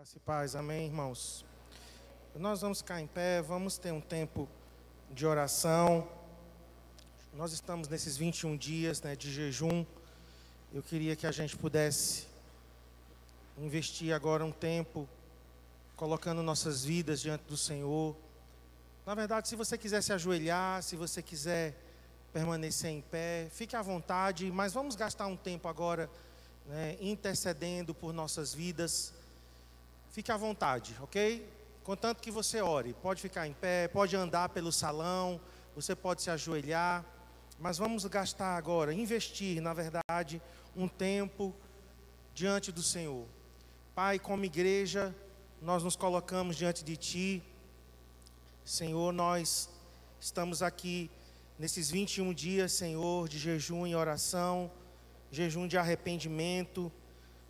Graça e paz, amém, irmãos? Nós vamos ficar em pé, vamos ter um tempo de oração. Nós estamos nesses 21 dias, de jejum. Eu queria que a gente pudesse investir agora um tempo colocando nossas vidas diante do Senhor. Na verdade, se você quiser se ajoelhar, se você quiser permanecer em pé, fique à vontade, mas vamos gastar um tempo agora, intercedendo por nossas vidas. Fique à vontade, ok? Contanto que você ore, pode ficar em pé, pode andar pelo salão, você pode se ajoelhar, mas vamos gastar agora, investir, na verdade, um tempo diante do Senhor. Pai, como igreja, nós nos colocamos diante de Ti. Senhor, nós estamos aqui nesses 21 dias, Senhor, de jejum e oração, jejum de arrependimento,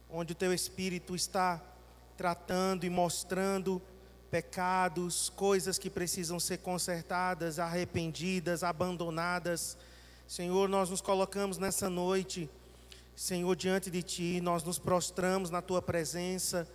onde o Teu Espírito está tratando e mostrando pecados, coisas que precisam ser consertadas, arrependidas, abandonadas. Senhor, nós nos colocamos nessa noite, Senhor, diante de Ti, nós nos prostramos na Tua presença,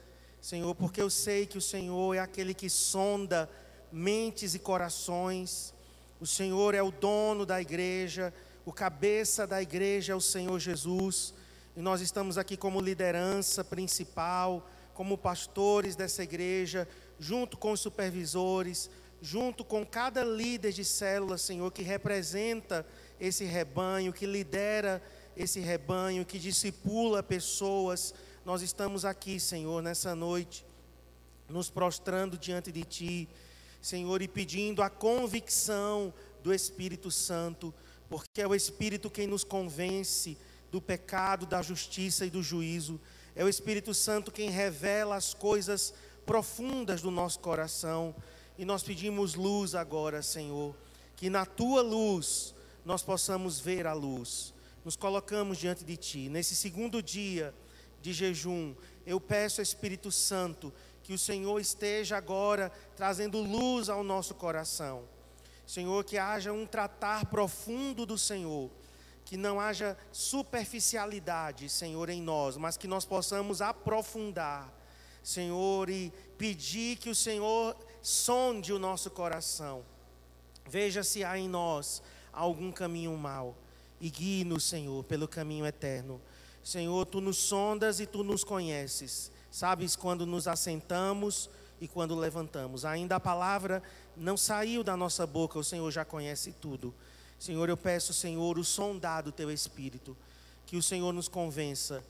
Senhor, porque eu sei que o Senhor é aquele que sonda mentes e corações. O Senhor é o dono da igreja, o cabeça da igreja é o Senhor Jesus, e nós estamos aqui como liderança principal, como pastores dessa igreja, junto com os supervisores, junto com cada líder de célula, Senhor, que representa esse rebanho, que lidera esse rebanho, que discipula pessoas. Nós estamos aqui, Senhor, nessa noite, nos prostrando diante de Ti, Senhor, e pedindo a convicção do Espírito Santo, porque é o Espírito quem nos convence do pecado, da justiça e do juízo. É o Espírito Santo quem revela as coisas profundas do nosso coração. E nós pedimos luz agora, Senhor, que na Tua luz nós possamos ver a luz. Nos colocamos diante de Ti. Nesse segundo dia de jejum, eu peço, Espírito Santo, que o Senhor esteja agora trazendo luz ao nosso coração. Senhor, que haja um tratar profundo do Senhor, que não haja superficialidade, Senhor, em nós, mas que nós possamos aprofundar, Senhor, e pedir que o Senhor sonde o nosso coração. Veja se há em nós algum caminho mau e guie-nos, Senhor, pelo caminho eterno. Senhor, Tu nos sondas e Tu nos conheces. Sabes quando nos assentamos e quando levantamos. Ainda a palavra não saiu da nossa boca, o Senhor já conhece tudo. Senhor, eu peço, Senhor, o sondar do Teu Espírito, que o Senhor nos convença,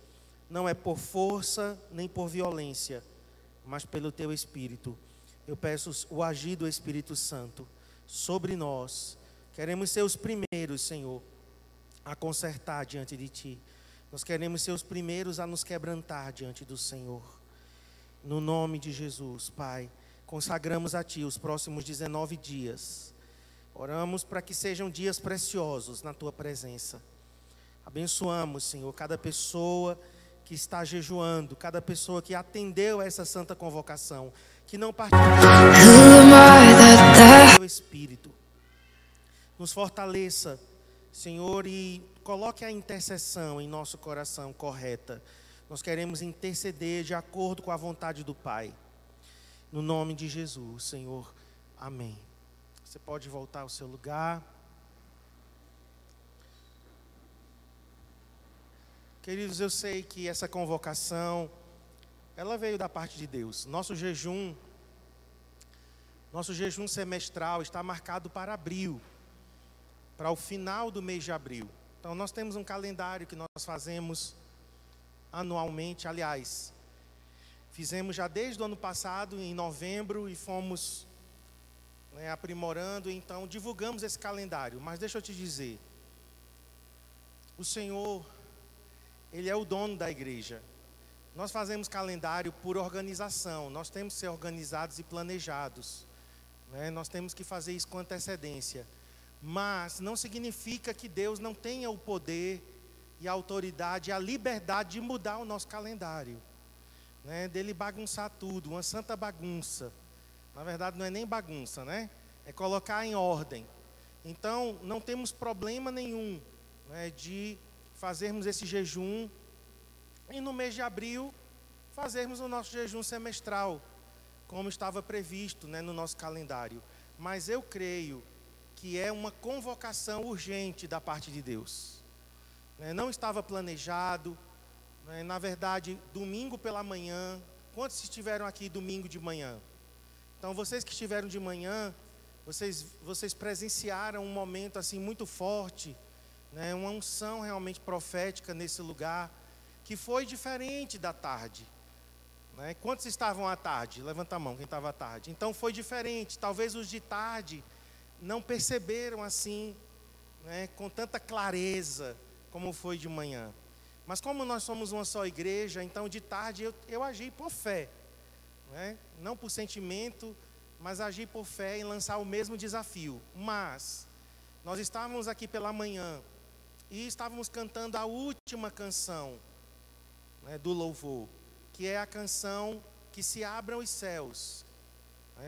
não é por força nem por violência, mas pelo Teu Espírito. Eu peço o agir do Espírito Santo sobre nós. Queremos ser os primeiros, Senhor, a consertar diante de Ti. Nós queremos ser os primeiros a nos quebrantar diante do Senhor. No nome de Jesus, Pai, consagramos a Ti os próximos 19 dias. Oramos para que sejam dias preciosos na Tua presença. Abençoamos, Senhor, cada pessoa que está jejuando, cada pessoa que atendeu a essa santa convocação, que não partilhou do Teu Espírito. Nos fortaleça, Senhor, e coloque a intercessão em nosso coração correta. Nós queremos interceder de acordo com a vontade do Pai. No nome de Jesus, Senhor. Amém. Você pode voltar ao seu lugar. Queridos, eu sei que essa convocação, ela veio da parte de Deus. Nosso jejum semestral está marcado para abril, para o final do mês de abril. Então nós temos um calendário que nós fazemos anualmente. Aliás, fizemos já desde o ano passado, em novembro, e fomos aprimorando, então divulgamos esse calendário. Mas deixa eu te dizer, o Senhor, Ele é o dono da igreja. Nós fazemos calendário por organização, nós temos que ser organizados e planejados, nós temos que fazer isso com antecedência. Mas não significa que Deus não tenha o poder e a autoridade e a liberdade de mudar o nosso calendário, dele bagunçar tudo, uma santa bagunça. Na verdade não é nem bagunça, é colocar em ordem. Então não temos problema nenhum, de fazermos esse jejum e no mês de abril fazermos o nosso jejum semestral, como estava previsto, né, no nosso calendário. Mas eu creio que é uma convocação urgente da parte de Deus. Não estava planejado, na verdade, domingo pela manhã. Quantos estiveram aqui domingo de manhã? Então, vocês que estiveram de manhã, vocês presenciaram um momento assim muito forte, uma unção realmente profética nesse lugar, que foi diferente da tarde. Quantos estavam à tarde? Levanta a mão, quem estava à tarde. Então foi diferente. Talvez os de tarde não perceberam assim, com tanta clareza como foi de manhã. Mas como nós somos uma só igreja, então de tarde eu agi por fé, não por sentimento, mas agi por fé em lançar o mesmo desafio. Mas nós estávamos aqui pela manhã e estávamos cantando a última canção, do louvor, que é a canção Que Se Abram os Céus.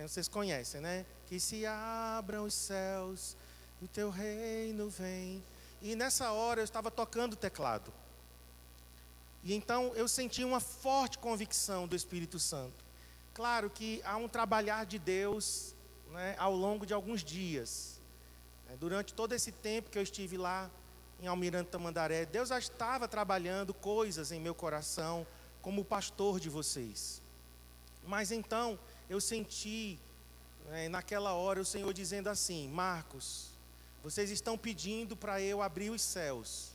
Vocês conhecem, né? Que se abram os céus, o teu reino vem. E nessa hora eu estava tocando o teclado. E então eu senti uma forte convicção do Espírito Santo. Claro que há um trabalhar de Deus, ao longo de alguns dias. Durante todo esse tempo que eu estive lá em Almirante Tamandaré, Deus já estava trabalhando coisas em meu coração, como pastor de vocês. Mas então eu senti, naquela hora, o Senhor dizendo assim: Marcos, vocês estão pedindo para eu abrir os céus,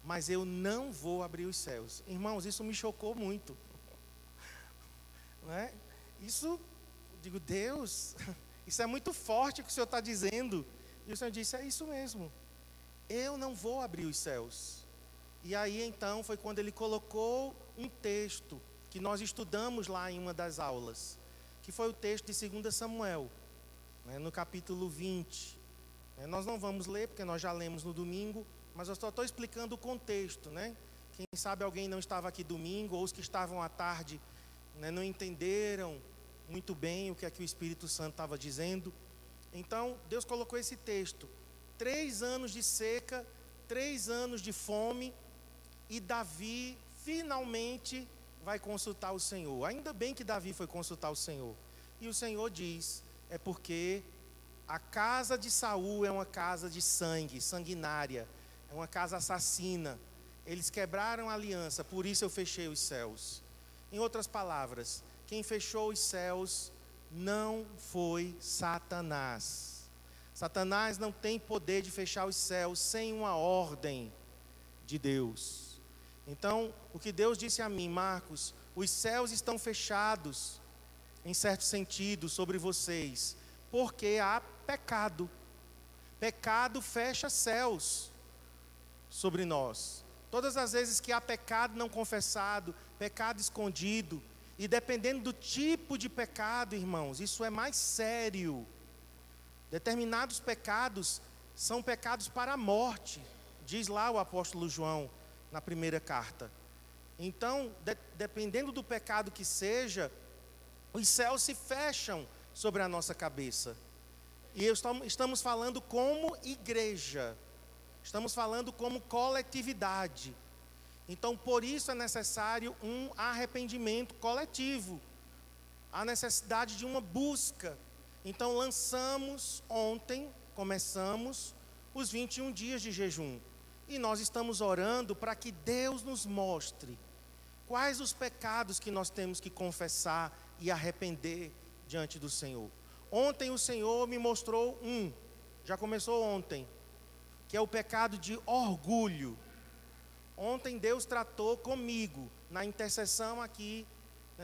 mas eu não vou abrir os céus. Irmãos, isso me chocou muito. Isso, digo, Deus, isso é muito forte o que o Senhor está dizendo. E o Senhor disse: é isso mesmo, eu não vou abrir os céus. E aí então foi quando Ele colocou um texto que nós estudamos lá em uma das aulas, que foi o texto de 2 Samuel, no capítulo 20. Nós não vamos ler, porque nós já lemos no domingo, mas eu só estou explicando o contexto, Quem sabe alguém não estava aqui domingo, ou os que estavam à tarde, não entenderam muito bem o que é que o Espírito Santo estava dizendo. Então, Deus colocou esse texto: 3 anos de seca, 3 anos de fome, e Davi finalmente vai consultar o Senhor. Ainda bem que Davi foi consultar o Senhor. E o Senhor diz: é porque a casa de Saul é uma casa de sangue, sanguinária, é uma casa assassina. Eles quebraram a aliança, por isso eu fechei os céus. Em outras palavras, quem fechou os céus não foi Satanás. Satanás não tem poder de fechar os céus sem uma ordem de Deus. Então, o que Deus disse a mim: Marcos, os céus estão fechados, em certo sentido, sobre vocês, porque há pecado. Pecado fecha céus sobre nós. Todas as vezes que há pecado não confessado, pecado escondido, e dependendo do tipo de pecado, irmãos, isso é mais sério. Determinados pecados são pecados para a morte, diz lá o apóstolo João na primeira carta. Então, dependendo do pecado que seja, os céus se fecham sobre a nossa cabeça. E estamos falando como igreja, estamos falando como coletividade. Então, por isso é necessário um arrependimento coletivo, a necessidade de uma busca. Então, começamos os 21 dias de jejum. E nós estamos orando para que Deus nos mostre quais os pecados que nós temos que confessar e arrepender diante do Senhor. Ontem o Senhor me mostrou já começou ontem, que é o pecado de orgulho. Ontem Deus tratou comigo, na intercessão aqui,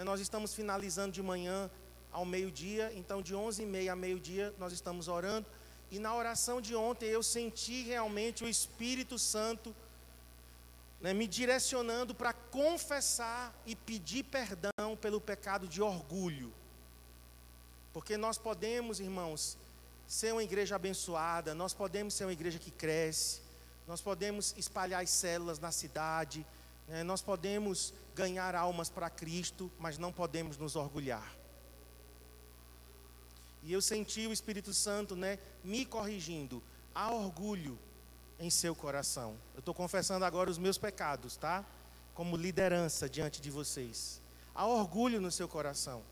nós estamos finalizando de manhã ao meio-dia, então de 11h30 a meio-dia nós estamos orando. E na oração de ontem eu senti realmente o Espírito Santo me direcionando para confessar e pedir perdão pelo pecado de orgulho. Porque nós podemos, irmãos, ser uma igreja abençoada, nós podemos ser uma igreja que cresce, nós podemos espalhar as células na cidade, nós podemos ganhar almas para Cristo, mas não podemos nos orgulhar. E eu senti o Espírito Santo, me corrigindo. Há orgulho em seu coração. Eu estou confessando agora os meus pecados, tá? Como liderança diante de vocês. há orgulho no seu coração.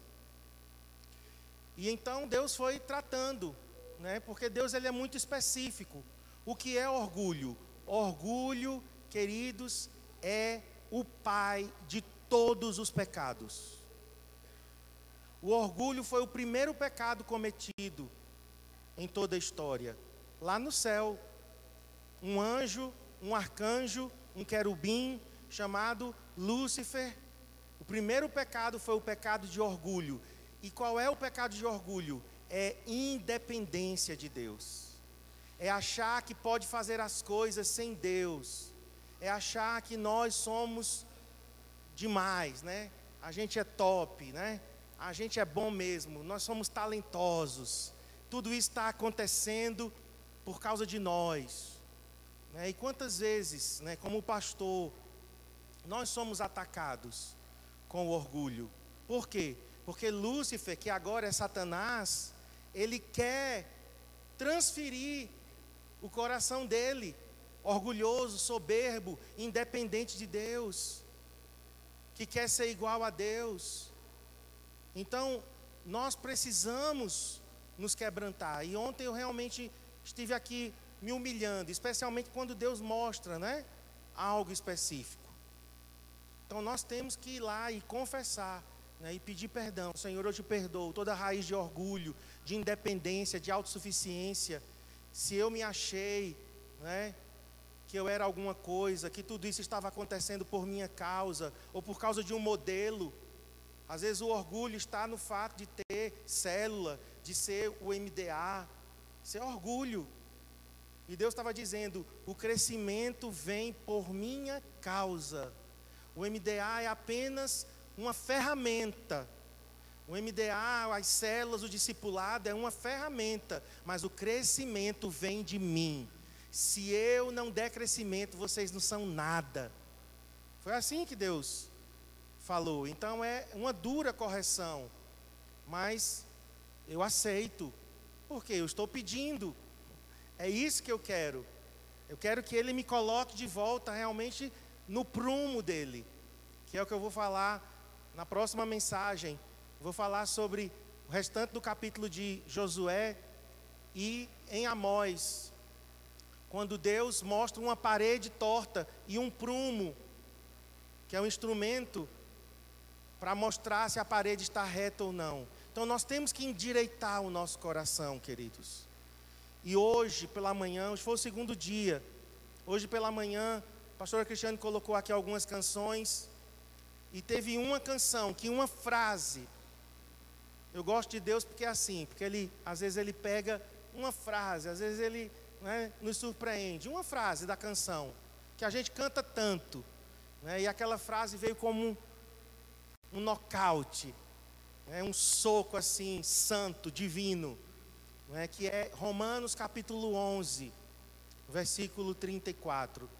E então Deus foi tratando, né? Porque Deus ele é muito específico. O que é orgulho? Orgulho, queridos, é o pai de todos os pecados. O orgulho foi o primeiro pecado cometido em toda a história. Lá no céu, um anjo, um arcanjo, um querubim chamado Lúcifer. O primeiro pecado foi o pecado de orgulho. E qual é o pecado de orgulho? É independência de Deus. É achar que pode fazer as coisas sem Deus. É achar que nós somos demais, né? A gente é top, né? A gente é bom mesmo, nós somos talentosos. Tudo isso está acontecendo por causa de nós, né? E quantas vezes, né, como pastor, nós somos atacados com o orgulho. Por quê? Porque Lúcifer, que agora é Satanás, ele quer transferir o coração dele, orgulhoso, soberbo, independente de Deus, que quer ser igual a Deus. Então, nós precisamos nos quebrantar. E ontem eu realmente estive aqui me humilhando, especialmente quando Deus mostra, né, algo específico. Então, nós temos que ir lá e confessar, né, e pedir perdão. Senhor, eu te perdoo toda raiz de orgulho, de independência, de autossuficiência. Se eu me achei, né, que eu era alguma coisa, que tudo isso estava acontecendo por minha causa, ou por causa de um modelo. Às vezes o orgulho está no fato de ter célula, de ser o MDA. Isso é orgulho. E Deus estava dizendo, o crescimento vem por minha causa. O MDA é apenas uma ferramenta. O MDA, as células, o discipulado é uma ferramenta, mas o crescimento vem de mim. Se eu não der crescimento, vocês não são nada. Foi assim que Deus falou. Então é uma dura correção, mas eu aceito, porque eu estou pedindo. É isso que eu quero. Eu quero que Ele me coloque de volta realmente no prumo dele, que é o que eu vou falar na próxima mensagem. Vou falar sobre o restante do capítulo de Josué e em Amós, quando Deus mostra uma parede torta e um prumo, que é um instrumento para mostrar se a parede está reta ou não. Então nós temos que endireitar o nosso coração, queridos. E hoje pela manhã, hoje foi o segundo dia, hoje pela manhã, a pastora Cristiane colocou aqui algumas canções, e teve uma canção, que uma frase, eu gosto de Deus porque é assim, porque Ele, às vezes Ele pega uma frase, às vezes Ele, né, nos surpreende, uma frase da canção, que a gente canta tanto, né, e aquela frase veio como um nocaute, né, um soco assim, santo, divino, né, que é Romanos capítulo 11, versículo 34,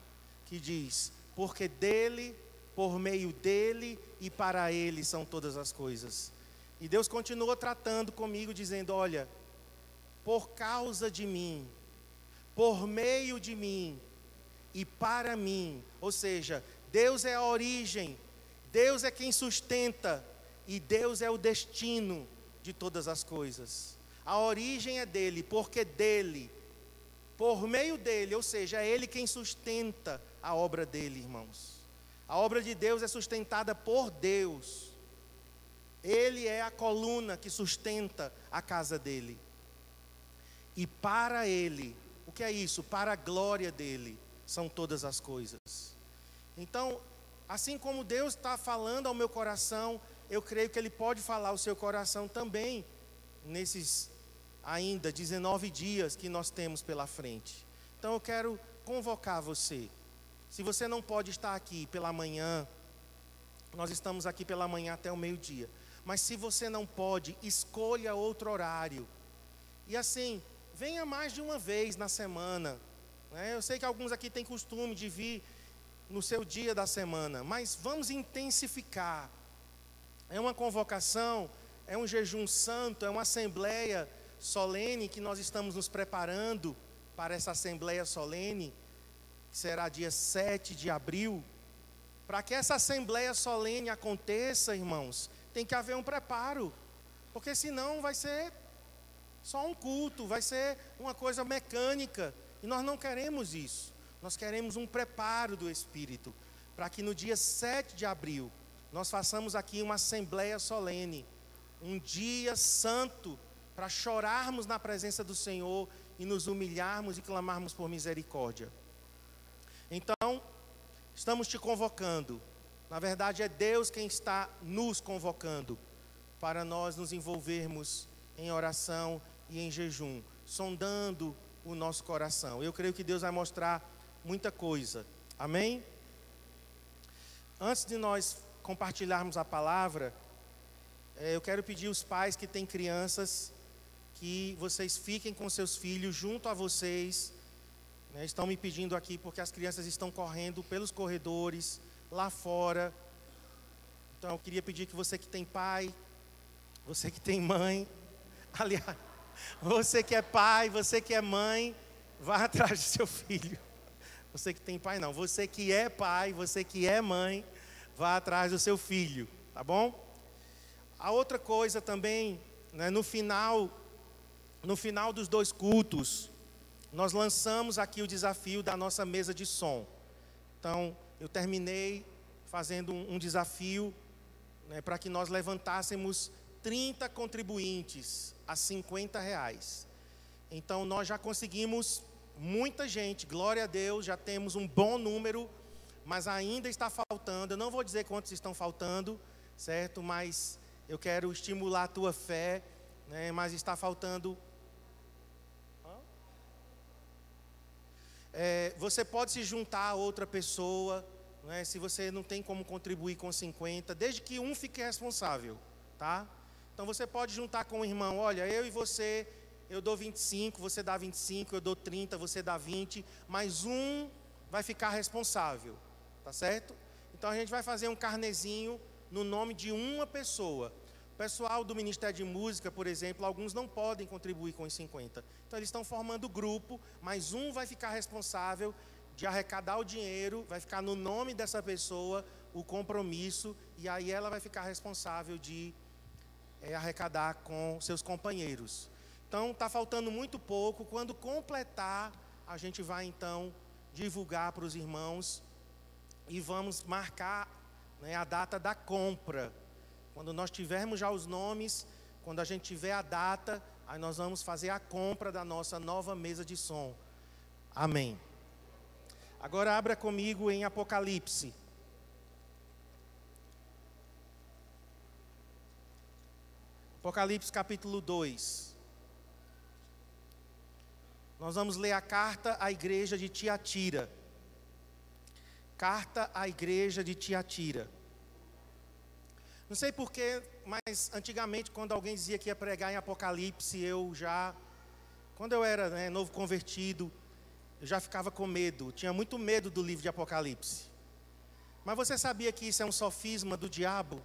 que diz, porque dele, por meio dele e para ele são todas as coisas. E Deus continuou tratando comigo, dizendo, olha, por causa de mim, por meio de mim e para mim, ou seja, Deus é a origem, Deus é quem sustenta e Deus é o destino de todas as coisas. A origem é dele, porque dele, por meio dele, ou seja, é ele quem sustenta a obra dele, irmãos. A obra de Deus é sustentada por Deus. Ele é a coluna que sustenta a casa dele. E para ele, o que é isso? Para a glória dele, são todas as coisas. Então, assim como Deus está falando ao meu coração, eu creio que Ele pode falar ao seu coração também, nesses ainda 19 dias que nós temos pela frente. Então eu quero convocar você. Se você não pode estar aqui pela manhã, nós estamos aqui pela manhã até o meio-dia. Mas se você não pode, escolha outro horário. E assim, venha mais de uma vez na semana, né? Eu sei que alguns aqui têm costume de vir no seu dia da semana, mas vamos intensificar. É uma convocação, é um jejum santo, é uma assembleia solene que nós estamos nos preparando para essa assembleia solene, que será dia 7 de abril, Para que essa assembleia solene aconteça, irmãos, tem que haver um preparo. Porque senão vai ser só um culto, vai ser uma coisa mecânica. E nós não queremos isso. Nós queremos um preparo do Espírito. Para que no dia 7 de abril, nós façamos aqui uma assembleia solene. Um dia santo, para chorarmos na presença do Senhor e nos humilharmos e clamarmos por misericórdia. Então, estamos te convocando. Na verdade, é Deus quem está nos convocando para nós nos envolvermos em oração e em jejum, sondando o nosso coração. Eu creio que Deus vai mostrar muita coisa. Amém? Antes de nós compartilharmos a palavra, eu quero pedir aos pais que têm crianças que vocês fiquem com seus filhos junto a vocês. Estão me pedindo aqui porque as crianças estão correndo pelos corredores, lá fora. Então eu queria pedir que você que tem pai, você que tem mãe, aliás, você que é pai, você que é mãe, vá atrás do seu filho. Você que tem pai não, você que é pai, você que é mãe, vá atrás do seu filho, tá bom? A outra coisa também, né, no final dos 2 cultos, nós lançamos aqui o desafio da nossa mesa de som. Então, eu terminei fazendo um desafio, né, para que nós levantássemos 30 contribuintes a R$50. Então, nós já conseguimos muita gente, glória a Deus, já temos um bom número, mas ainda está faltando. Eu não vou dizer quantos estão faltando, certo? Mas eu quero estimular a tua fé, né, mas está faltando. Você pode se juntar a outra pessoa, né, se você não tem como contribuir com 50, desde que um fique responsável, tá? Então você pode juntar com o irmão, olha, eu e você, eu dou 25, você dá 25, eu dou 30, você dá 20, mas um vai ficar responsável, tá certo? Então a gente vai fazer um carnezinho no nome de uma pessoa. O pessoal do Ministério de Música, por exemplo, alguns não podem contribuir com os 50. Então eles estão formando grupo, mas um vai ficar responsável de arrecadar o dinheiro, vai ficar no nome dessa pessoa o compromisso, e aí ela vai ficar responsável de arrecadar com seus companheiros. Então está faltando muito pouco. Quando completar, a gente vai então divulgar para os irmãos e vamos marcar, né, a data da compra. Quando nós tivermos já os nomes, quando a gente tiver a data, aí nós vamos fazer a compra da nossa nova mesa de som. Amém. Agora abra comigo em Apocalipse. Apocalipse capítulo 2. Nós vamos ler a carta à igreja de Tiatira. Carta à igreja de Tiatira. Não sei porquê, mas antigamente quando alguém dizia que ia pregar em Apocalipse, quando eu era, né, novo convertido, eu já ficava com medo, tinha muito medo do livro de Apocalipse. Mas você sabia que isso é um sofisma do diabo?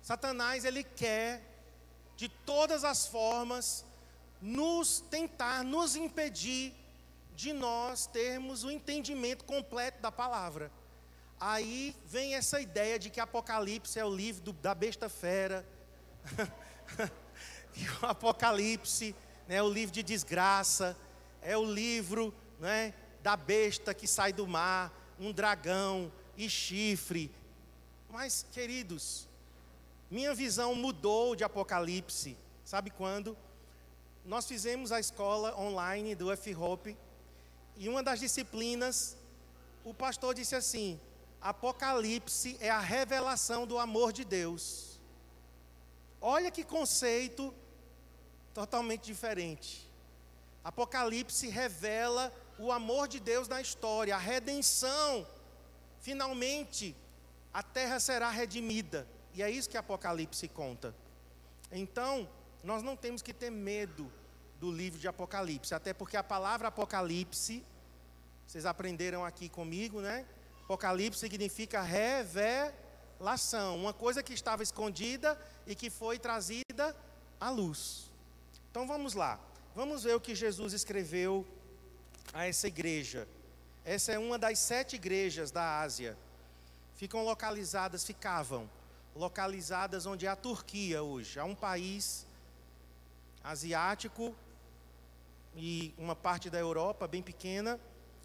Satanás, ele quer, de todas as formas, tentar nos impedir de nós termos o entendimento completo da palavra. Aí vem essa ideia de que Apocalipse é o livro da besta fera. E o Apocalipse, né, é o livro de desgraça, é o livro, né, da besta que sai do mar, um dragão e chifre. Mas, queridos, minha visão mudou de Apocalipse. Sabe quando? Nós fizemos a escola online do F-Hope, e uma das disciplinas, o pastor disse assim: Apocalipse é a revelação do amor de Deus. Olha que conceito totalmente diferente. Apocalipse revela o amor de Deus na história, a redenção. Finalmente, a terra será redimida. E é isso que Apocalipse conta. Então, nós não temos que ter medo do livro de Apocalipse, até porque a palavra Apocalipse, vocês aprenderam aqui comigo, né? Apocalipse significa revelação, uma coisa que estava escondida e que foi trazida à luz. Então vamos lá, vamos ver o que Jesus escreveu a essa igreja. Essa é uma das 7 igrejas da Ásia. Ficavam localizadas onde é a Turquia hoje. É um país asiático e uma parte da Europa bem pequena,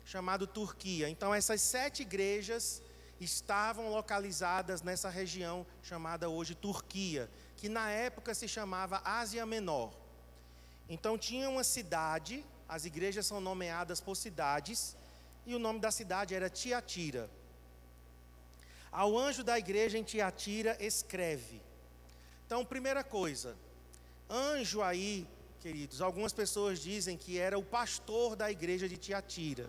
chamado Turquia. Então essas 7 igrejas estavam localizadas nessa região chamada hoje Turquia, que na época se chamava Ásia Menor. Então tinha uma cidade, as igrejas são nomeadas por cidades, e o nome da cidade era Tiatira. Ao anjo da igreja em Tiatira escreve. Então, primeira coisa, anjo aí, queridos, algumas pessoas dizem que era o pastor da igreja de Tiatira.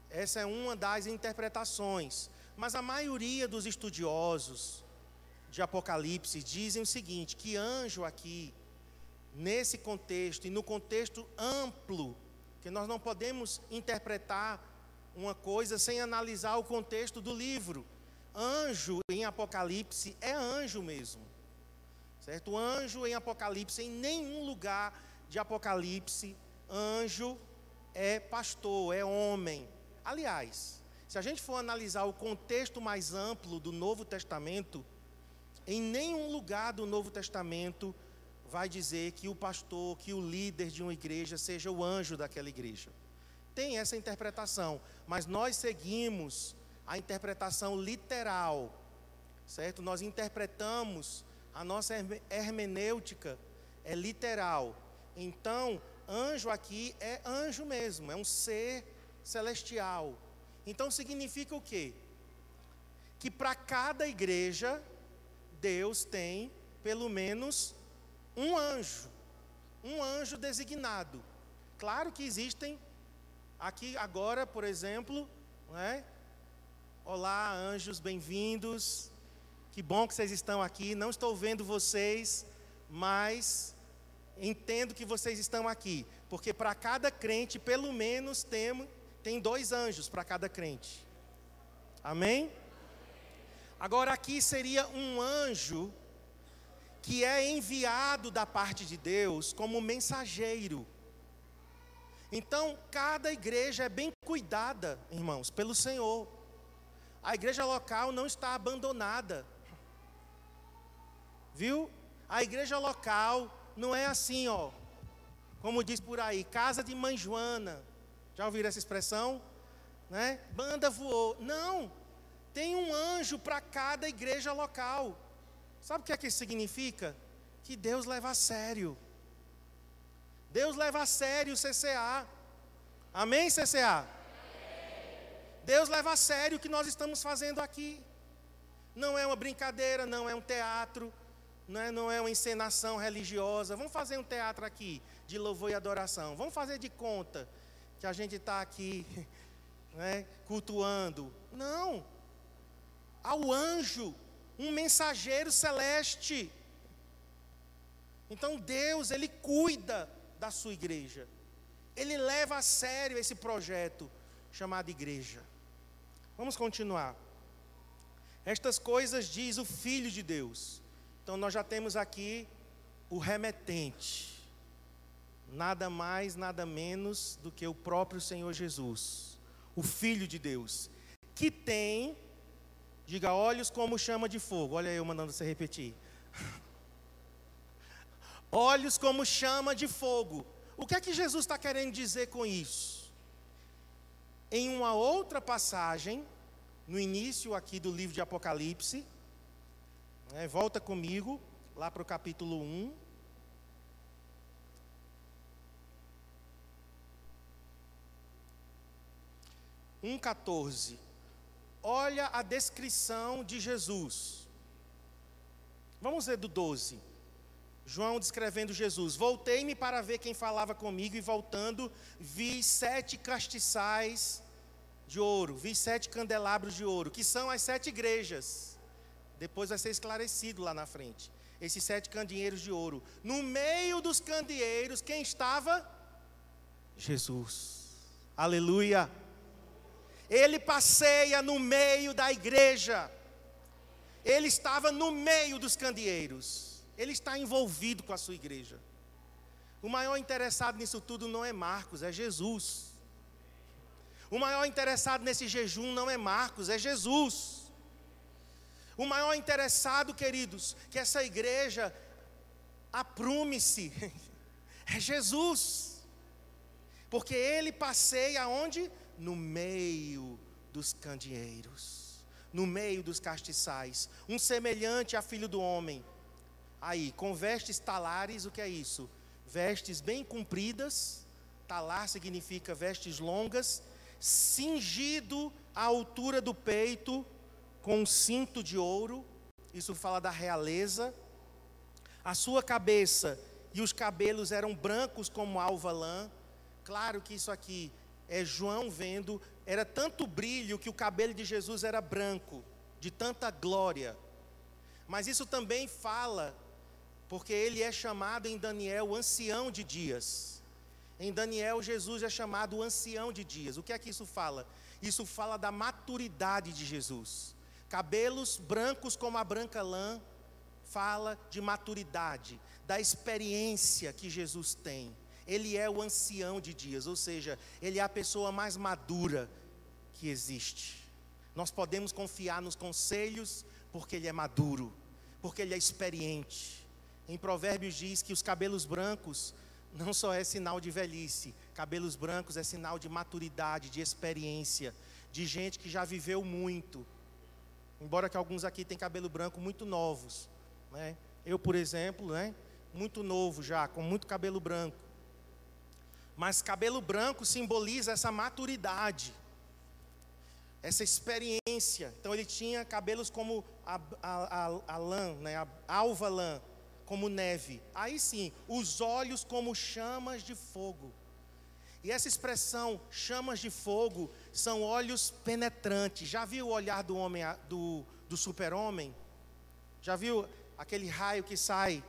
Essa é uma das interpretações. Mas a maioria dos estudiosos de Apocalipse dizem o seguinte, que anjo aqui, nesse contexto e no contexto amplo, que nós não podemos interpretar uma coisa sem analisar o contexto do livro. Anjo em Apocalipse é anjo mesmo, certo? Anjo em Apocalipse, em nenhum lugar de Apocalipse, anjo é pastor, é homem. Aliás, se a gente for analisar o contexto mais amplo do Novo Testamento, em nenhum lugar do Novo Testamento vai dizer que o pastor, que o líder de uma igreja seja o anjo daquela igreja. Tem essa interpretação, mas nós seguimos a interpretação literal, certo? Nós interpretamos, a nossa hermenêutica é literal. Então, anjo aqui é anjo mesmo, é um ser celestial. Então significa o quê? Que para cada igreja, Deus tem pelo menos um anjo designado. Claro que existem, aqui agora, por exemplo, não é? Olá, anjos, bem-vindos. Que bom que vocês estão aqui. Não estou vendo vocês, mas entendo que vocês estão aqui. Porque para cada crente, pelo menos, tem 2 anjos para cada crente. Amém? Agora aqui seria um anjo que é enviado da parte de Deus como mensageiro. Então, cada igreja é bem cuidada, irmãos, pelo Senhor. A igreja local não está abandonada. Viu? A igreja local não é assim, ó, como diz por aí, casa de mãe Joana. Já ouviram essa expressão? Né? Banda voou. Não, tem um anjo para cada igreja local. Sabe o que é que isso significa? Que Deus leva a sério. Deus leva a sério o CCA. Amém, CCA? Deus leva a sério o que nós estamos fazendo aqui. Não é uma brincadeira, não é um teatro, não é uma encenação religiosa. Vamos fazer um teatro aqui, de louvor e adoração. Vamos fazer de conta que a gente está aqui, né, cultuando. Não. Ao anjo, um mensageiro celeste. Então Deus, Ele cuida da sua igreja. Ele leva a sério esse projeto chamado igreja. Vamos continuar. Estas coisas diz o Filho de Deus. Então nós já temos aqui o remetente. Nada mais, nada menos do que o próprio Senhor Jesus. O Filho de Deus. Que tem, diga, olhos como chama de fogo. Olha eu mandando você repetir. Olhos como chama de fogo. O que é que Jesus está querendo dizer com isso? Em uma outra passagem, no início aqui do livro de Apocalipse, volta comigo, lá para o capítulo 1. Um 14. Olha a descrição de Jesus. Vamos ver do 12. João descrevendo Jesus. Voltei-me para ver quem falava comigo, e voltando, vi 7 castiçais de ouro, vi 7 candelabros de ouro, que são as 7 igrejas. Depois vai ser esclarecido lá na frente. Esses 7 candeeiros de ouro. No meio dos candeeiros, quem estava? Jesus. Aleluia. Ele passeia no meio da igreja. Ele estava no meio dos candeeiros. Ele está envolvido com a sua igreja. O maior interessado nisso tudo não é Marcos, é Jesus. O maior interessado nesse jejum não é Marcos, é Jesus. O maior interessado, queridos, que essa igreja aprume-se, é Jesus. Porque Ele passeia aonde? No meio dos candeeiros, no meio dos castiçais, um semelhante a filho do homem. Aí, com vestes talares, o que é isso? Vestes bem compridas, talar significa vestes longas, cingido à altura do peito, com um cinto de ouro, isso fala da realeza. A sua cabeça e os cabelos eram brancos como alva lã. Claro que isso aqui é João vendo, era tanto brilho que o cabelo de Jesus era branco, de tanta glória. Mas isso também fala, porque ele é chamado em Daniel o ancião de dias. Em Daniel, Jesus é chamado o ancião de dias. O que é que isso fala? Isso fala da maturidade de Jesus. Cabelos brancos como a branca lã, fala de maturidade, da experiência que Jesus tem. Ele é o ancião de dias, ou seja, ele é a pessoa mais madura que existe. Nós podemos confiar nos conselhos, porque ele é maduro, porque ele é experiente. Em Provérbios diz que os cabelos brancos não só é sinal de velhice, cabelos brancos é sinal de maturidade, de experiência, de gente que já viveu muito. Embora que alguns aqui tenham cabelo branco muito novos, né? Eu, por exemplo, né? Muito novo já, com muito cabelo branco. Mas cabelo branco simboliza essa maturidade, essa experiência. Então ele tinha cabelos como a lã, né? A alva lã, como neve. Aí sim, os olhos como chamas de fogo. E essa expressão, chamas de fogo, são olhos penetrantes. Já viu o olhar do homem, do super-homem? Já viu aquele raio que sai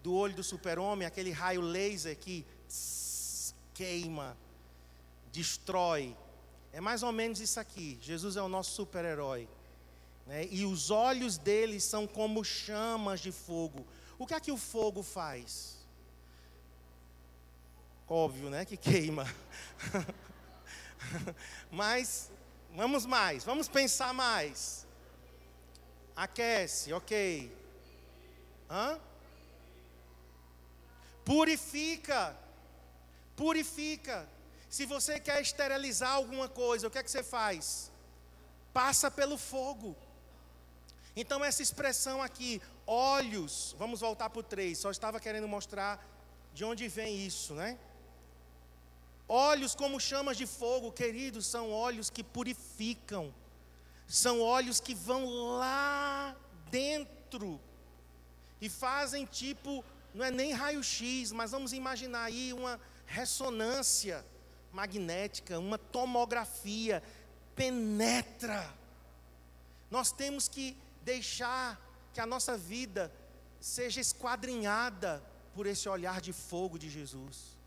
do olho do super-homem? Aquele raio laser que queima, destrói. É mais ou menos isso aqui. Jesus é o nosso super-herói, né? E os olhos dele são como chamas de fogo. O que é que o fogo faz? Óbvio, né? Que queima. Mas, vamos pensar mais. Aquece, ok. Purifica. Se você quer esterilizar alguma coisa, o que é que você faz? Passa pelo fogo. Então essa expressão aqui, olhos, vamos voltar para o 3, só estava querendo mostrar de onde vem isso, né? Olhos como chamas de fogo, queridos, são olhos que purificam, são olhos que vão lá dentro e fazem tipo, não é nem raio-x, mas vamos imaginar aí uma ressonância magnética, uma tomografia, penetra. Nós temos que deixar que a nossa vida seja esquadrinhada por esse olhar de fogo de Jesus.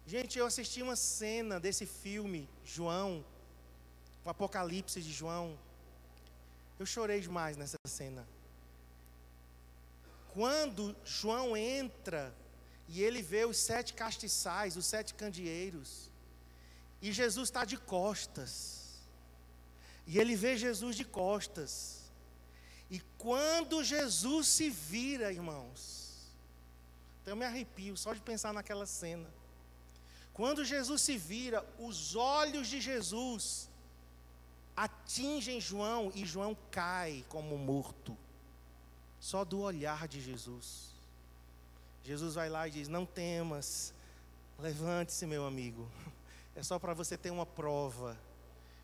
Gente, eu assisti uma cena desse filme, João, o Apocalipse de João. Eu chorei demais nessa cena. Quando João entra e ele vê os 7 castiçais, os 7 candeeiros, e Jesus está de costas, e ele vê Jesus de costas, e quando Jesus se vira, irmãos, então eu me arrepio só de pensar naquela cena. Quando Jesus se vira, os olhos de Jesus atingem João e João cai como morto, só do olhar de Jesus. Jesus vai lá e diz: não temas, levante-se, meu amigo. É só para você ter uma prova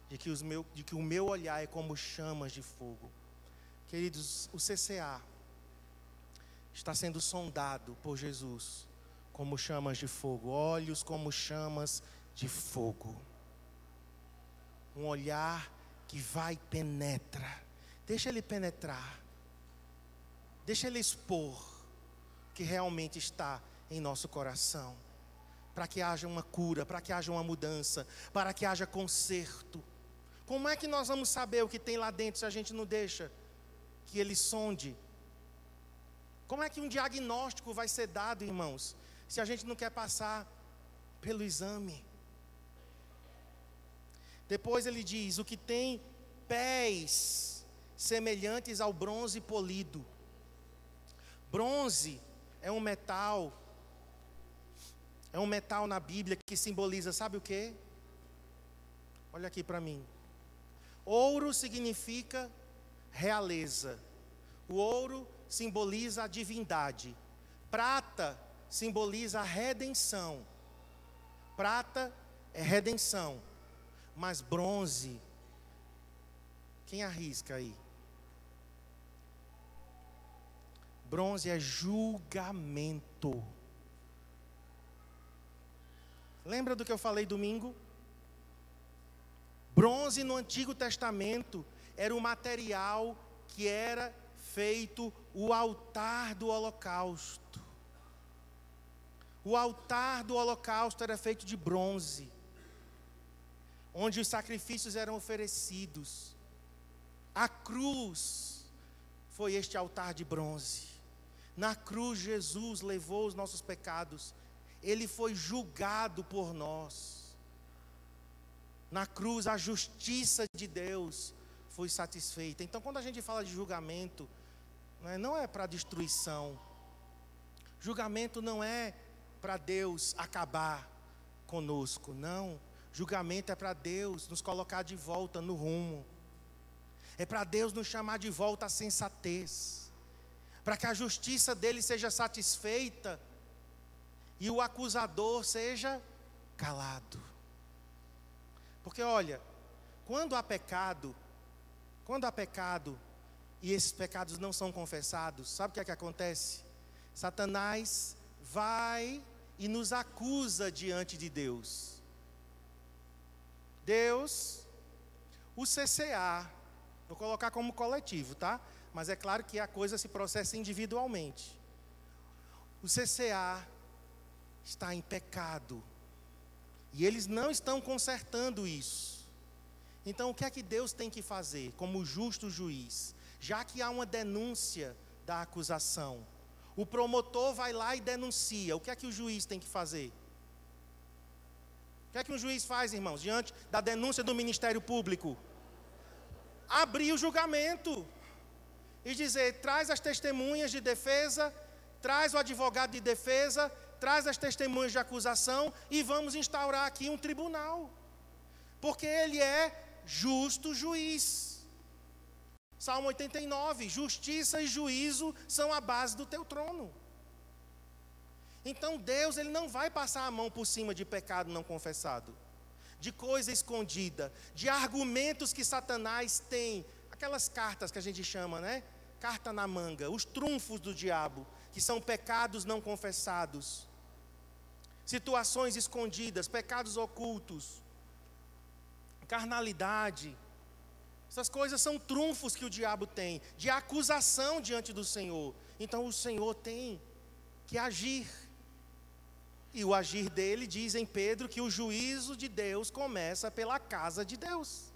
de que o meu olhar é como chamas de fogo. Queridos, o CCA está sendo sondado por Jesus como chamas de fogo, olhos como chamas de fogo. Um olhar que vai e penetra. Deixa ele penetrar. Deixa ele expor o que realmente está em nosso coração. Para que haja uma cura, para que haja uma mudança, para que haja conserto. Como é que nós vamos saber o que tem lá dentro se a gente não deixa que ele sonde? Como é que um diagnóstico vai ser dado, irmãos, se a gente não quer passar pelo exame? Depois ele diz: o que tem pés semelhantes ao bronze polido. Bronze é um metal na Bíblia que simboliza, sabe o quê? Olha aqui para mim. Ouro significa realeza. O ouro simboliza a divindade. Prata simboliza a redenção. Prata é redenção. Mas bronze, quem arrisca aí? Bronze é julgamento. Lembra do que eu falei domingo? Bronze no Antigo Testamento era o material que era feito o altar do holocausto. O altar do holocausto era feito de bronze, onde os sacrifícios eram oferecidos. A cruz foi este altar de bronze. Na cruz Jesus levou os nossos pecados. Ele foi julgado por nós. Na cruz a justiça de Deus foi satisfeita. Então quando a gente fala de julgamento, não é para destruição. Julgamento não é para Deus acabar conosco, não. Julgamento é para Deus nos colocar de volta no rumo. É para Deus nos chamar de volta à sensatez. Para que a justiça dele seja satisfeita e o acusador seja calado. Porque olha, quando há pecado e esses pecados não são confessados, sabe o que é que acontece? Satanás vai e nos acusa diante de Deus. Deus, o CCA, vou colocar como coletivo, tá? Mas é claro que a coisa se processa individualmente. O CCA está em pecado. E eles não estão consertando isso. Então o que é que Deus tem que fazer como justo juiz? Já que há uma denúncia da acusação, o promotor vai lá e denuncia. O que é que o juiz tem que fazer? O que é que um juiz faz, irmãos, diante da denúncia do Ministério Público? Abrir o julgamento e dizer: traz as testemunhas de defesa, traz o advogado de defesa, traz as testemunhas de acusação e vamos instaurar aqui um tribunal. Porque ele é justo juiz. Salmo 89, justiça e juízo são a base do teu trono. Então Deus, ele não vai passar a mão por cima de pecado não confessado, de coisa escondida, de argumentos que Satanás tem, aquelas cartas que a gente chama, né? Carta na manga, os trunfos do diabo, que são pecados não confessados, situações escondidas, pecados ocultos, carnalidade. Essas coisas são trunfos que o diabo tem, de acusação diante do Senhor. Então o Senhor tem que agir. E o agir dele diz em Pedro que o juízo de Deus começa pela casa de Deus.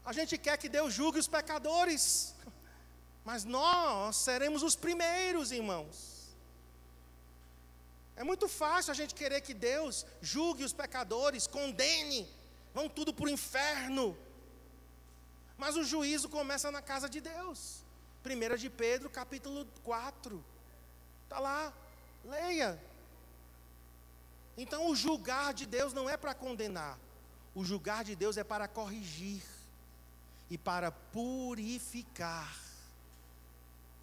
A gente quer que Deus julgue os pecadores, mas nós seremos os primeiros, irmãos. É muito fácil a gente querer que Deus julgue os pecadores, condene, vão tudo para o inferno. Mas o juízo começa na casa de Deus. 1 de Pedro, capítulo 4. Está lá, leia. Então o julgar de Deus não é para condenar. O julgar de Deus é para corrigir e para purificar.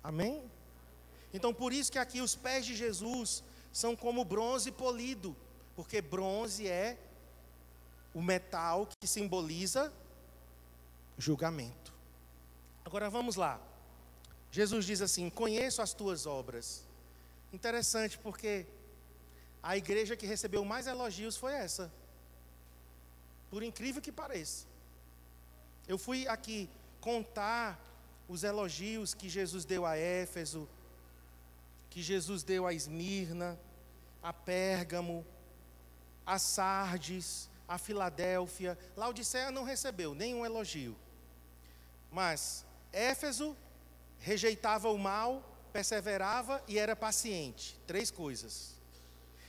Amém? Então por isso que aqui os pés de Jesus são como bronze polido, porque bronze é o metal que simboliza julgamento. Agora vamos lá. Jesus diz assim: conheço as tuas obras. Interessante, porque a igreja que recebeu mais elogios foi essa. Por incrível que pareça. Eu fui aqui contar os elogios que Jesus deu a Éfeso, que Jesus deu a Esmirna, a Pérgamo, a Sardes, a Filadélfia. Laodiceia não recebeu nenhum elogio. Mas Éfeso rejeitava o mal, perseverava e era paciente. 3 coisas.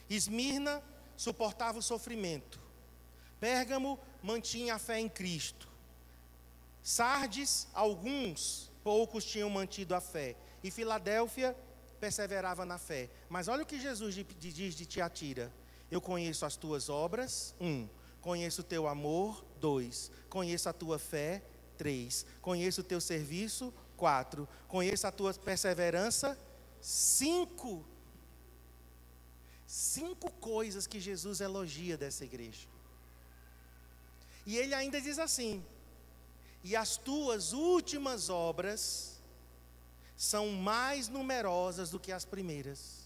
Esmirna suportava o sofrimento. Pérgamo mantinha a fé em Cristo. Sardes, poucos tinham mantido a fé. E Filadélfia perseverava na fé. Mas olha o que Jesus diz de Tiatira: eu conheço as tuas obras, 1. Conheço o teu amor, 2. Conheço a tua fé, 3. Conheço o teu serviço, 4. Conheço a tua perseverança, 5. 5 coisas que Jesus elogia dessa igreja. E ele ainda diz assim: e as tuas últimas obras são mais numerosas do que as primeiras.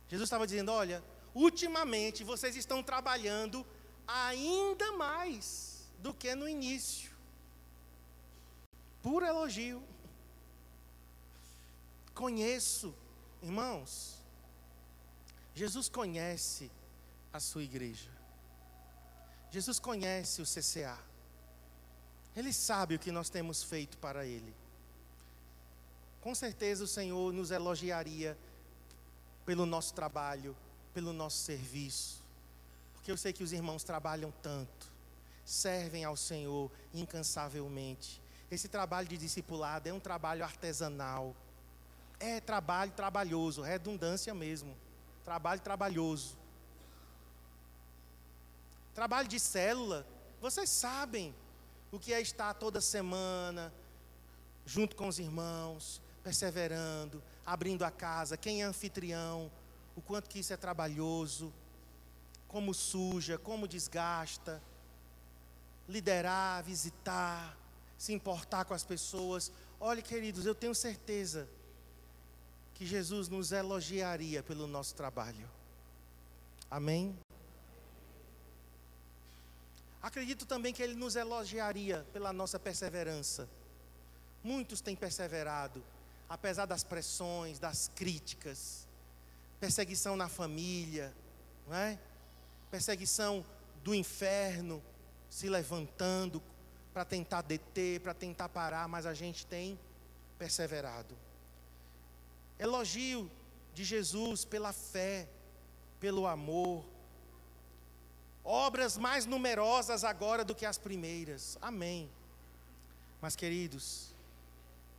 Jesus estava dizendo: olha, ultimamente vocês estão trabalhando ainda mais do que no início. Puro elogio. Conheço, irmãos, Jesus conhece a sua igreja. Jesus conhece o CCA. Ele sabe o que nós temos feito para Ele. Com certeza o Senhor nos elogiaria pelo nosso trabalho, pelo nosso serviço. Porque eu sei que os irmãos trabalham tanto, servem ao Senhor incansavelmente. Esse trabalho de discipulado é um trabalho artesanal. É trabalho trabalhoso, redundância mesmo. Trabalho trabalhoso. Trabalho de célula, vocês sabem o que é estar toda semana junto com os irmãos, perseverando, abrindo a casa. Quem é anfitrião, o quanto que isso é trabalhoso, como suja, como desgasta. Liderar, visitar, se importar com as pessoas. Olha, queridos, eu tenho certeza que Jesus nos elogiaria pelo nosso trabalho. Amém? Acredito também que Ele nos elogiaria pela nossa perseverança. Muitos têm perseverado, apesar das pressões, das críticas, perseguição na família, não é? Perseguição do inferno se levantando para tentar deter, para tentar parar, mas a gente tem perseverado. Elogio de Jesus pela fé, pelo amor. Obras mais numerosas agora do que as primeiras. Amém. Mas, queridos,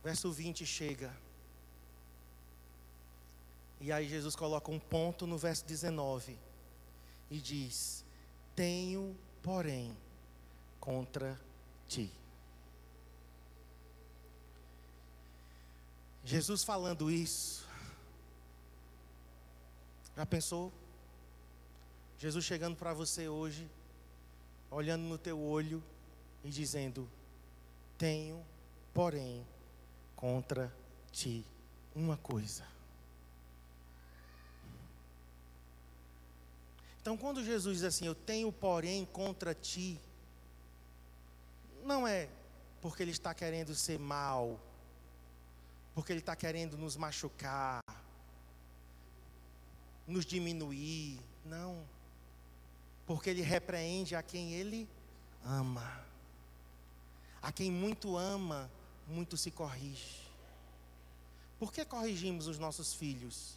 verso 20 chega. E aí Jesus coloca um ponto no verso 19. E diz: tenho, porém, contra ti. Jesus falando isso. Já pensou? Jesus chegando para você hoje, olhando no teu olho e dizendo: tenho, porém, contra ti uma coisa. Então, quando Jesus diz assim: eu tenho, porém, contra ti, não é porque Ele está querendo ser mal, porque Ele está querendo nos machucar, nos diminuir. Não. Porque Ele repreende a quem Ele ama. A quem muito ama, muito se corrige. Por que corrigimos os nossos filhos?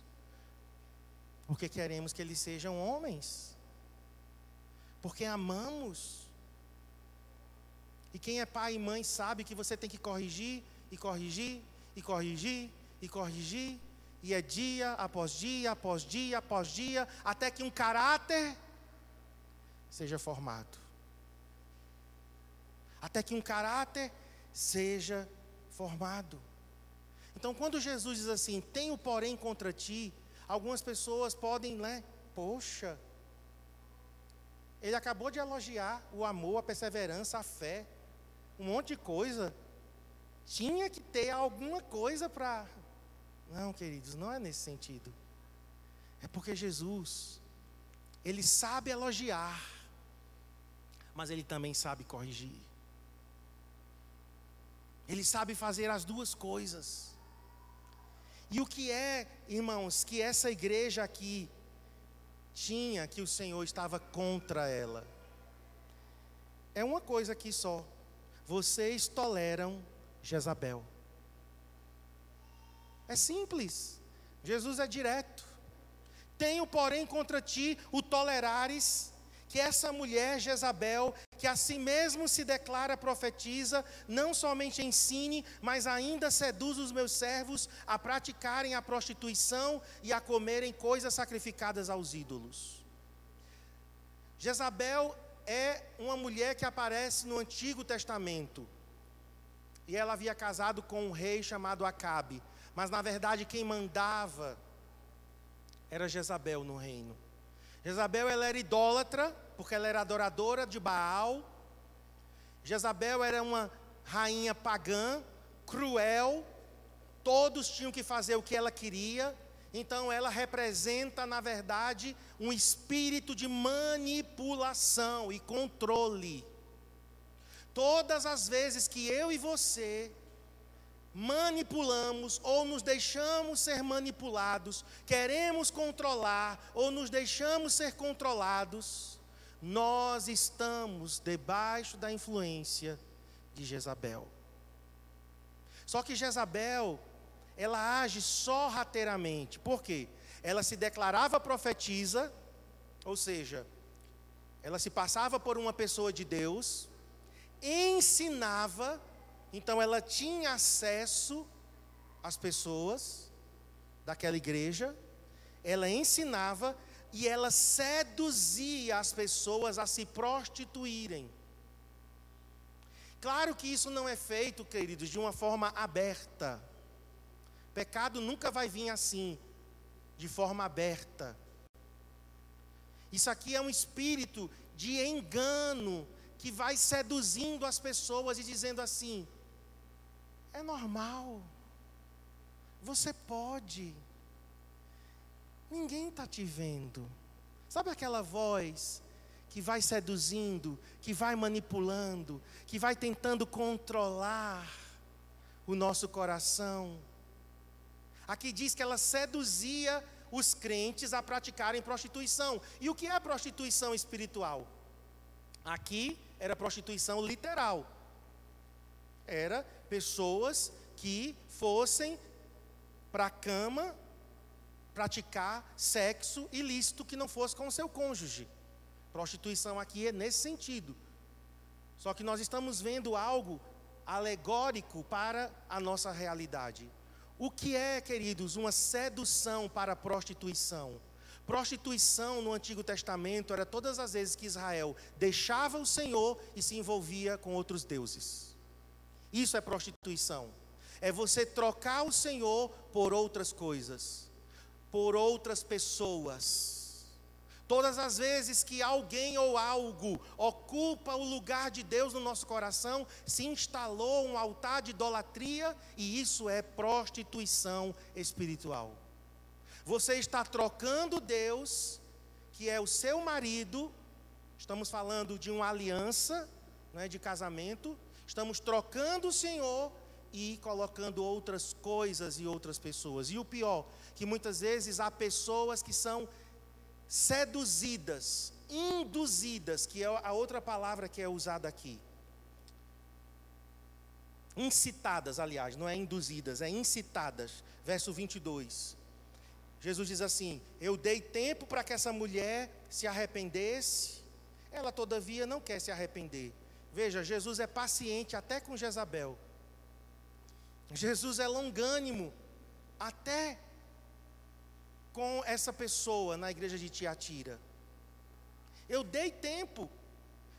Porque queremos que eles sejam homens. Porque amamos. E quem é pai e mãe sabe que você tem que corrigir, e corrigir, e corrigir, e corrigir. E é dia após dia, após dia, após dia, até que um caráter seja formado. Até que um caráter seja formado. Então, quando Jesus diz assim: tenho, porém, contra ti, algumas pessoas podem, poxa, ele acabou de elogiar o amor, a perseverança, a fé, um monte de coisa. Tinha que ter alguma coisa para... Não, queridos, não é nesse sentido. É porque Jesus, Ele sabe elogiar, mas Ele também sabe corrigir. Ele sabe fazer as duas coisas. E o que é, irmãos, que essa igreja aqui tinha, que o Senhor estava contra ela? É uma coisa aqui só: vocês toleram Jezabel. É simples. Jesus é direto. Tenho, porém, contra ti o tolerares que essa mulher Jezabel, que a si mesmo se declara profetiza, não somente ensine, mas ainda seduz os meus servos a praticarem a prostituição e a comerem coisas sacrificadas aos ídolos. Jezabel é uma mulher que aparece no Antigo Testamento. E ela havia casado com um rei chamado Acabe. Mas na verdade quem mandava era Jezabel no reino. Jezabel, ela era idólatra, porque ela era adoradora de Baal. Jezabel era uma rainha pagã, cruel. Todos tinham que fazer o que ela queria. Então ela representa, na verdade, um espírito de manipulação e controle. Todas as vezes que eu e você manipulamos ou nos deixamos ser manipulados, queremos controlar ou nos deixamos ser controlados, nós estamos debaixo da influência de Jezabel. Só que Jezabel, ela age sorrateiramente. Por quê? Ela se declarava profetisa, ou seja, ela se passava por uma pessoa de Deus, ensinava. Então ela tinha acesso às pessoas daquela igreja, ela ensinava e ela seduzia as pessoas a se prostituírem. Claro que isso não é feito, queridos, de uma forma aberta. Pecado nunca vai vir assim, de forma aberta. Isso aqui é um espírito de engano que vai seduzindo as pessoas e dizendo assim: é normal, você pode, ninguém está te vendo. Sabe aquela voz que vai seduzindo, que vai manipulando, que vai tentando controlar o nosso coração? Aqui diz que ela seduzia os crentes a praticarem prostituição. E o que é a prostituição espiritual? Aqui era prostituição literal. Era pessoas que fossem para a cama praticar sexo ilícito que não fosse com o seu cônjuge. Prostituição aqui é nesse sentido. Só que nós estamos vendo algo alegórico para a nossa realidade. O que é, queridos, uma sedução para a prostituição? Prostituição no Antigo Testamento era todas as vezes que Israel deixava o Senhor e se envolvia com outros deuses. Isso é prostituição. É você trocar o Senhor por outras coisas, por outras pessoas. Todas as vezes que alguém ou algo ocupa o lugar de Deus no nosso coração, se instalou um altar de idolatria, e isso é prostituição espiritual. Você está trocando Deus, que é o seu marido, estamos falando de uma aliança, né, de casamento, estamos trocando o Senhor e colocando outras coisas e outras pessoas. E o pior, que muitas vezes há pessoas que são seduzidas, induzidas, que é a outra palavra que é usada aqui. Incitadas, aliás, não é induzidas, é incitadas. Verso 22. Jesus diz assim: eu dei tempo para que essa mulher se arrependesse, ela todavia não quer se arrepender. Veja, Jesus é paciente até com Jezabel. Jesus é longânimo até com essa pessoa na igreja de Tiatira. Eu dei tempo,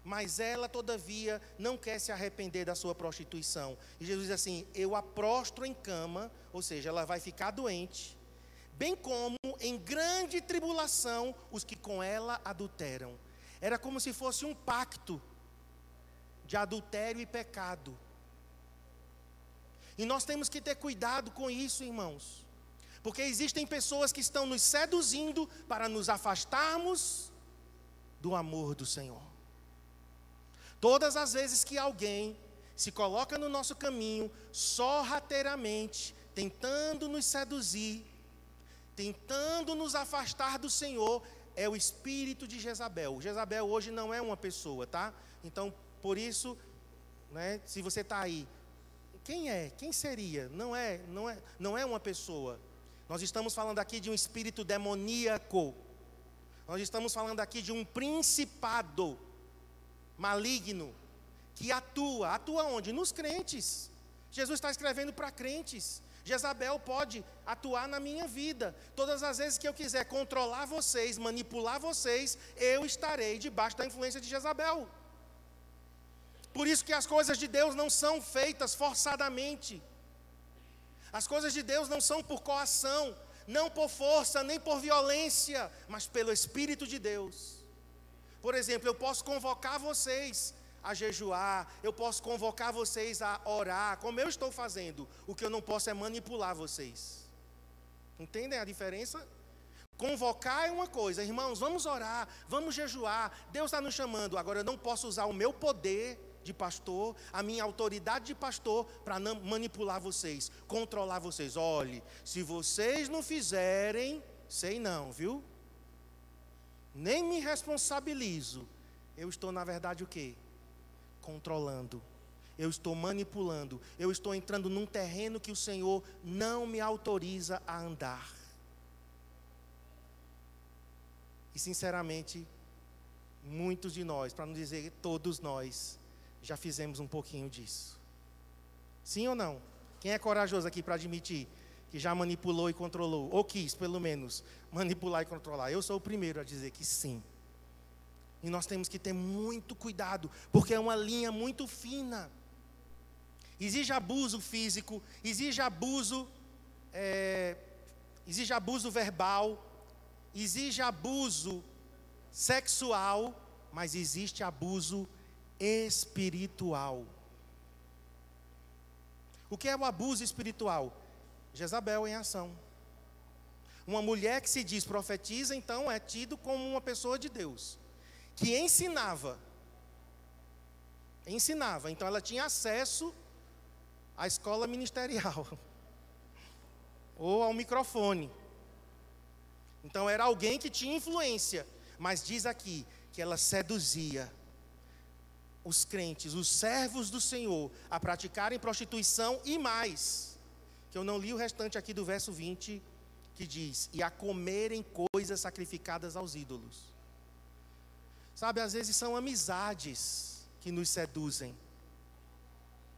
mas ela todavia não quer se arrepender da sua prostituição. E Jesus diz assim: eu a prostro em cama, ou seja, ela vai ficar doente, bem como em grande tribulação os que com ela adulteram. Era como se fosse um pacto de adultério e pecado. E nós temos que ter cuidado com isso, irmãos, porque existem pessoas que estão nos seduzindo para nos afastarmos do amor do Senhor. Todas as vezes que alguém se coloca no nosso caminho, sorrateiramente, tentando nos seduzir, tentando nos afastar do Senhor, é o espírito de Jezabel. Jezabel hoje não é uma pessoa, tá? Então, por isso, né, se você está aí, quem é? Quem seria? Não é uma pessoa. Nós estamos falando aqui de um espírito demoníaco. Nós estamos falando aqui de um principado maligno que atua onde? Nos crentes. Jesus está escrevendo para crentes. Jezabel pode atuar na minha vida. Todas as vezes que eu quiser controlar vocês, manipular vocês, eu estarei debaixo da influência de Jezabel. Por isso que as coisas de Deus não são feitas forçadamente. As coisas de Deus não são por coação, não por força, nem por violência, mas pelo Espírito de Deus. Por exemplo, eu posso convocar vocês a jejuar, eu posso convocar vocês a orar, como eu estou fazendo. O que eu não posso é manipular vocês. Entendem a diferença? Convocar é uma coisa, irmãos, vamos orar, vamos jejuar, Deus está nos chamando. Agora eu não posso usar o meu poder de pastor, a minha autoridade de pastor, para manipular vocês, controlar vocês. Olhe, se vocês não fizerem, sei não, viu? Nem me responsabilizo. Eu estou, na verdade, o quê? Controlando. Eu estou manipulando. Eu estou entrando num terreno que o Senhor não me autoriza a andar. E, sinceramente, muitos de nós, para não dizer todos nós, já fizemos um pouquinho disso. Sim ou não? Quem é corajoso aqui para admitir que já manipulou e controlou? Ou quis, pelo menos, manipular e controlar? Eu sou o primeiro a dizer que sim. E nós temos que ter muito cuidado, porque é uma linha muito fina. Exige abuso físico, exige abuso verbal, exige abuso sexual, mas existe abuso espiritual. O que é o abuso espiritual? Jezabel em ação. Uma mulher que se diz profetiza, então é tido como uma pessoa de Deus, que ensinava, então ela tinha acesso à escola ministerial, ou ao microfone, então era alguém que tinha influência, mas diz aqui, que ela seduzia os crentes, os servos do Senhor, a praticarem prostituição e mais, que eu não li o restante aqui do verso 20, que diz, e a comerem coisas sacrificadas aos ídolos. Sabe, às vezes são amizades que nos seduzem.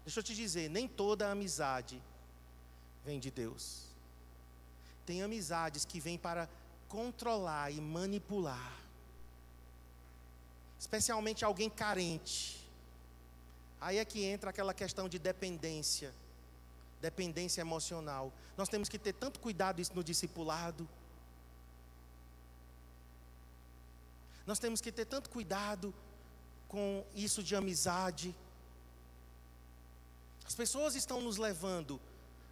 Deixa eu te dizer, nem toda amizade vem de Deus. Tem amizades que vêm para controlar e manipular. Especialmente alguém carente. Aí é que entra aquela questão de dependência emocional. Nós temos que ter tanto cuidado isso no discipulado. Nós temos que ter tanto cuidado com isso de amizade. As pessoas estão nos levando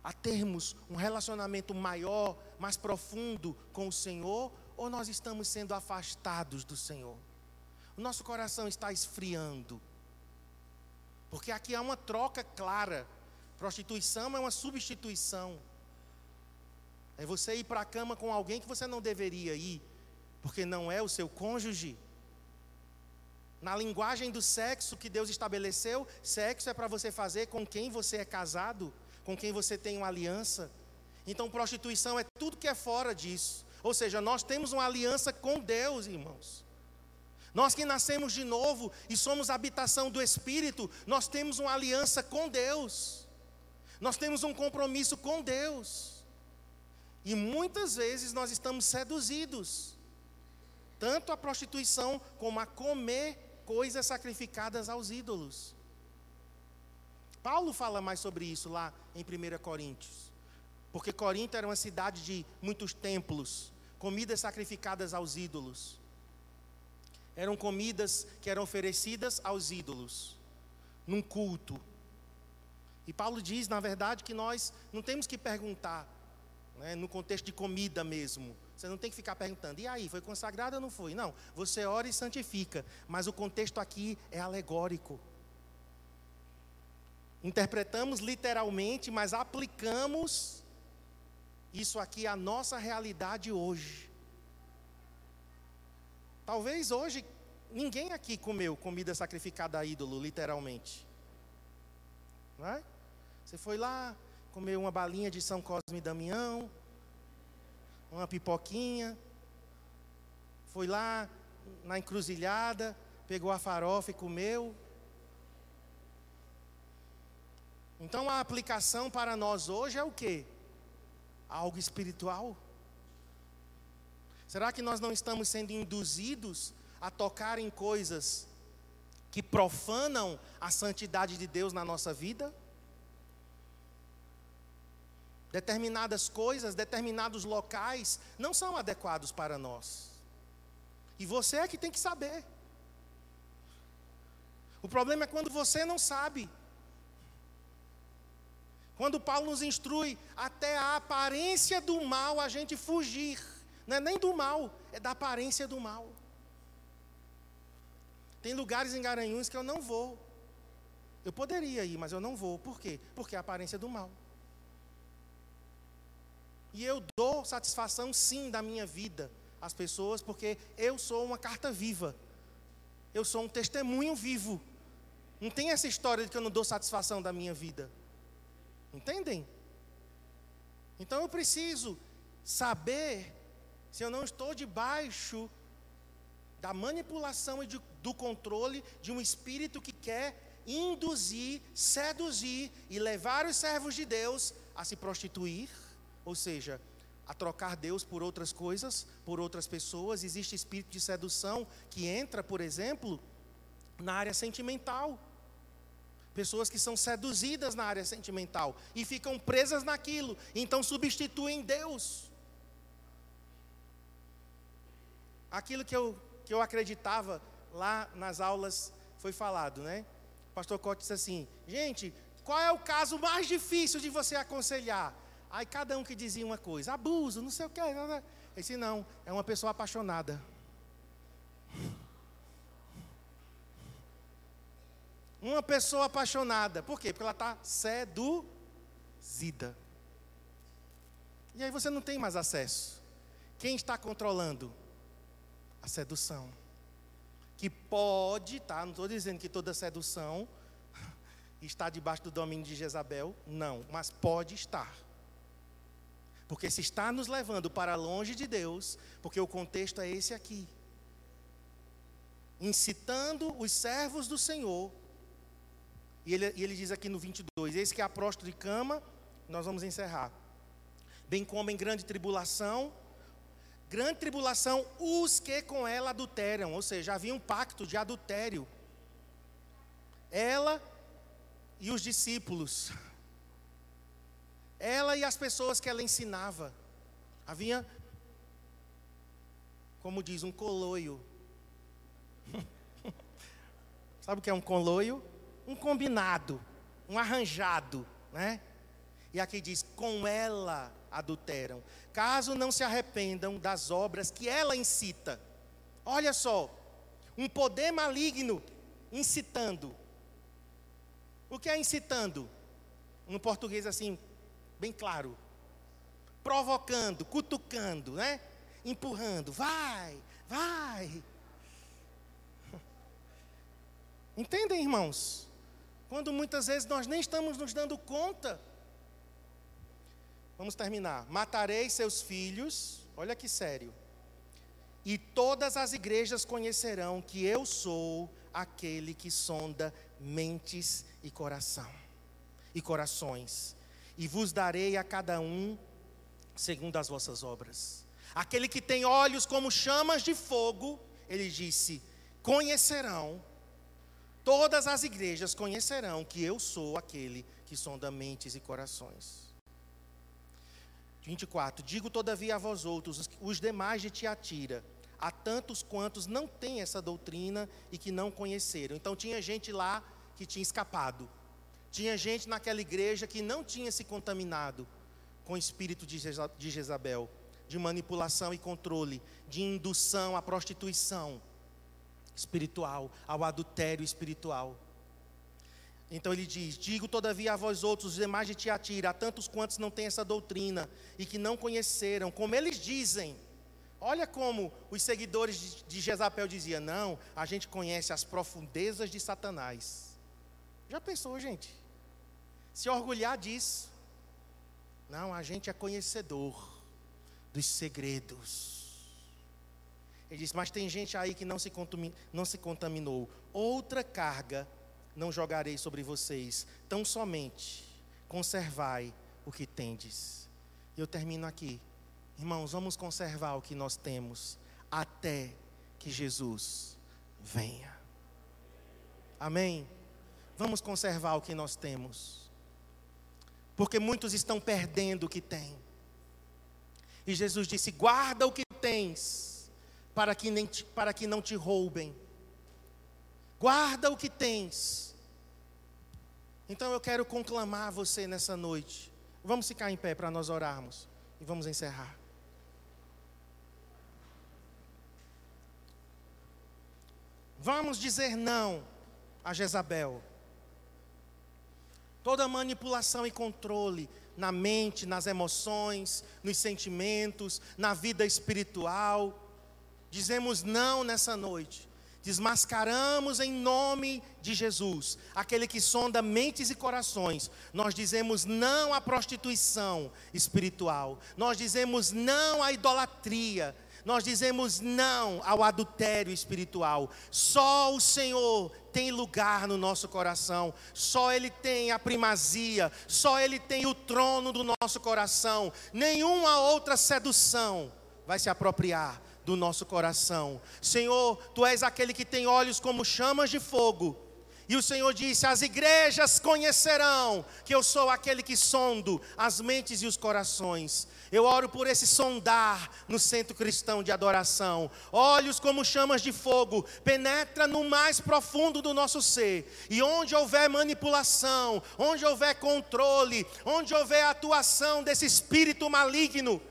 a termos um relacionamento maior, mais profundo com o Senhor, ou nós estamos sendo afastados do Senhor? O nosso coração está esfriando. Porque aqui há uma troca clara. Prostituição é uma substituição. É você ir para a cama com alguém que você não deveria ir, porque não é o seu cônjuge. Na linguagem do sexo que Deus estabeleceu, sexo é para você fazer com quem você é casado, com quem você tem uma aliança. Então prostituição é tudo que é fora disso. Ou seja, nós temos uma aliança com Deus, irmãos. Nós que nascemos de novo e somos habitação do Espírito, nós temos uma aliança com Deus. Nós temos um compromisso com Deus. E muitas vezes nós estamos seduzidos, tanto a prostituição como a comer coisas sacrificadas aos ídolos. Paulo fala mais sobre isso lá em 1 Coríntios. Porque Corinto era uma cidade de muitos templos, comidas sacrificadas aos ídolos. Eram comidas que eram oferecidas aos ídolos, num culto. E Paulo diz, na verdade, que nós não temos que perguntar, né, no contexto de comida mesmo. Você não tem que ficar perguntando, e aí, foi consagrado ou não foi? Não, você ora e santifica. Mas o contexto aqui é alegórico. Interpretamos literalmente, mas aplicamos isso aqui à nossa realidade hoje. Talvez hoje ninguém aqui comeu comida sacrificada a ídolo, literalmente. Não é? Você foi lá, comeu uma balinha de São Cosme e Damião, uma pipoquinha, Foi lá na encruzilhada, pegou a farofa e comeu. Então a aplicação para nós hoje é o quê? Algo espiritual? Será que nós não estamos sendo induzidos a tocar em coisas que profanam a santidade de Deus na nossa vida? Determinadas coisas, determinados locais não são adequados para nós. E você é que tem que saber. O problema é quando você não sabe. Quando Paulo nos instrui até a aparência do mal a gente fugir. Não é nem do mal, é da aparência do mal. Tem lugares em Garanhuns que eu não vou. Eu poderia ir, mas eu não vou. Por quê? Porque é a aparência do mal. E eu dou satisfação sim da minha vida às pessoas, porque eu sou uma carta viva. Eu sou um testemunho vivo. Não tem essa história de que eu não dou satisfação da minha vida. Entendem? Então eu preciso saber se eu não estou debaixo da manipulação e do controle de um espírito que quer induzir, seduzir e levar os servos de Deus a se prostituir, ou seja, a trocar Deus por outras coisas, por outras pessoas. Existe espírito de sedução que entra, por exemplo, na área sentimental. Pessoas que são seduzidas na área sentimental e ficam presas naquilo, então substituem Deus. Aquilo que eu acreditava lá nas aulas foi falado, né? O pastor Cote disse assim: gente, qual é o caso mais difícil de você aconselhar? Aí cada um que dizia uma coisa: abuso, não sei o que. Eu disse: não, é uma pessoa apaixonada. Uma pessoa apaixonada. Por quê? Porque ela está seduzida. E aí você não tem mais acesso. Quem está controlando? A sedução. Que pode, tá? Não estou dizendo que toda sedução está debaixo do domínio de Jezabel. Não, mas pode estar. Porque se está nos levando para longe de Deus, porque o contexto é esse aqui. Incitando os servos do Senhor. E ele diz aqui no 22, eis que a próstata de cama, nós vamos encerrar. Bem como em grande tribulação, os que com ela adulteram, ou seja, havia um pacto de adultério. Ela e os discípulos. Ela e as pessoas que ela ensinava. Havia, como diz, um coloio. Sabe o que é um coloio? Um combinado, um arranjado, né? E aqui diz, com ela adulteram, caso não se arrependam das obras que ela incita. Olha só, um poder maligno incitando. O que é incitando? No português assim, bem claro. Provocando, cutucando, né? Empurrando, vai. Entendem, irmãos? Quando muitas vezes nós nem estamos nos dando conta. Vamos terminar. Matarei seus filhos, olha que sério. E todas as igrejas conhecerão que eu sou aquele que sonda mentes e corações. E vos darei a cada um segundo as vossas obras. Aquele que tem olhos como chamas de fogo, ele disse, conhecerão. Todas as igrejas conhecerão que eu sou aquele que sonda mentes e corações. 24. Digo todavia a vós outros, os demais de Tiatira, a tantos quantos não têm essa doutrina e que não conheceram. Então tinha gente lá que tinha escapado. Tinha gente naquela igreja que não tinha se contaminado com o espírito de Jezabel, de manipulação e controle, de indução à prostituição espiritual, ao adultério espiritual. Então ele diz, digo todavia a vós outros, os demais de Tiatira, a tantos quantos não têm essa doutrina e que não conheceram, como eles dizem. Olha como os seguidores de Jezabel diziam, não, a gente conhece as profundezas de Satanás. Já pensou, gente? Se orgulhar disso. Não, a gente é conhecedor dos segredos. Ele disse, mas tem gente aí que não se contaminou. Outra carga não jogarei sobre vocês, tão somente conservai o que tendes. E eu termino aqui. Irmãos, vamos conservar o que nós temos até que Jesus venha. Amém? Vamos conservar o que nós temos, porque muitos estão perdendo o que têm. E Jesus disse, guarda o que tens, para que não te roubem. Guarda o que tens. Então eu quero conclamar você nessa noite. Vamos ficar em pé para nós orarmos e vamos encerrar. Vamos dizer não a Jezabel. Toda manipulação e controle na mente, nas emoções, nos sentimentos, na vida espiritual. Dizemos não nessa noite. Desmascaramos em nome de Jesus, aquele que sonda mentes e corações. Nós dizemos não à prostituição espiritual. Nós dizemos não à idolatria. Nós dizemos não ao adultério espiritual. Só o Senhor tem lugar no nosso coração. Só Ele tem a primazia. Só Ele tem o trono do nosso coração. Nenhuma outra sedução vai se apropriar do nosso coração. Senhor, Tu és aquele que tem olhos como chamas de fogo. E o Senhor disse, as igrejas conhecerão que eu sou aquele que sondo as mentes e os corações. Eu oro por esse sondar no centro cristão de adoração. Olhos como chamas de fogo, penetra no mais profundo do nosso ser. E onde houver manipulação, onde houver controle, onde houver atuação desse espírito maligno,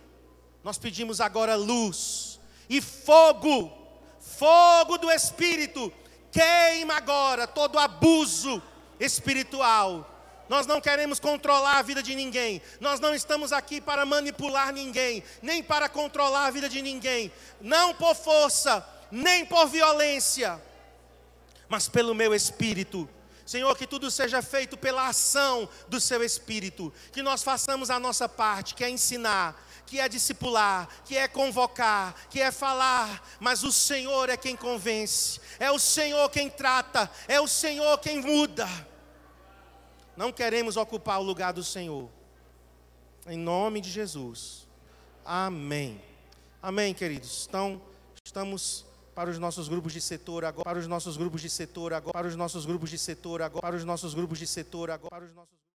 nós pedimos agora luz e fogo, fogo do Espírito. Queima agora todo abuso espiritual. Nós não queremos controlar a vida de ninguém. Nós não estamos aqui para manipular ninguém, nem para controlar a vida de ninguém. Não por força, nem por violência, mas pelo meu Espírito. Senhor, que tudo seja feito pela ação do Seu Espírito. Que nós façamos a nossa parte, que é ensinar, que é discipular, que é convocar, que é falar. Mas o Senhor é quem convence. É o Senhor quem trata. É o Senhor quem muda. Não queremos ocupar o lugar do Senhor. Em nome de Jesus. Amém. Amém, queridos. Então, estamos para os nossos grupos de setor agora. Para os nossos grupos de setor agora. Para os nossos grupos de setor agora. Para os nossos grupos de setor agora. Para os nossos